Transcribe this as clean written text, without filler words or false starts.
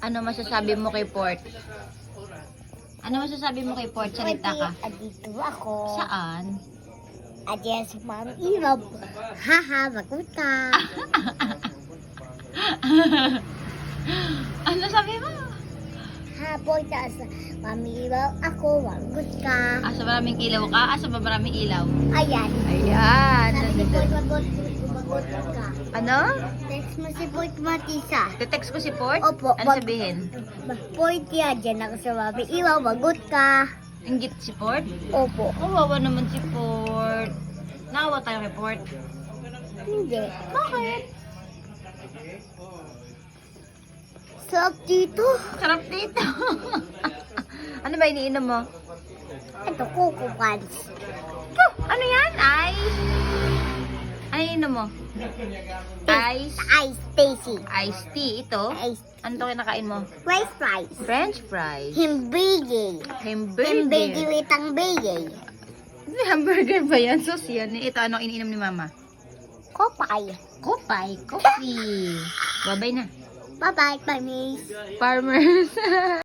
Ano masasabi mo kay Port? Ano masasabi mo kay Port? Salita ka. Dito ako. Saan? Adiyan sa Mami Iwab. Haha, maguta. Ano sabi mo? Hapoy taas sa Mami Iwab. Ako, magut ka. Asa maraming ilaw ka? Asa ba maraming ilaw? Ayan. Ayan. Sabi ni Boy, magut ka. Ano? Text mo si Boy Matisa. Te-text ko si Port? Opo, Ano sabihin? Boy, tiya, dyan ako sa Mami Iwab. Magut ka. Inggit si Port? Opo. Kawawa naman si Port. Nakawa tayo kay Port. Hindi. Bakit? Sarap dito. Sarap dito. Ano ba iniinom mo? Ito, Coco Pants. Ano yan? Ice? Ano iniinom mo? Ice? Ice, Stacy. Iced tea. Ito? Ice, Ano to kinakain mo? rice fries. French fries. Himbigi. Himbigi Hamburger. with ang bigay. Hamburger ba yan? Sus yan. Ito, ano iniinom ni Mama? Kopay. Kopay. Coffee. Babay na. Bye-bye, Pamis. Farmers.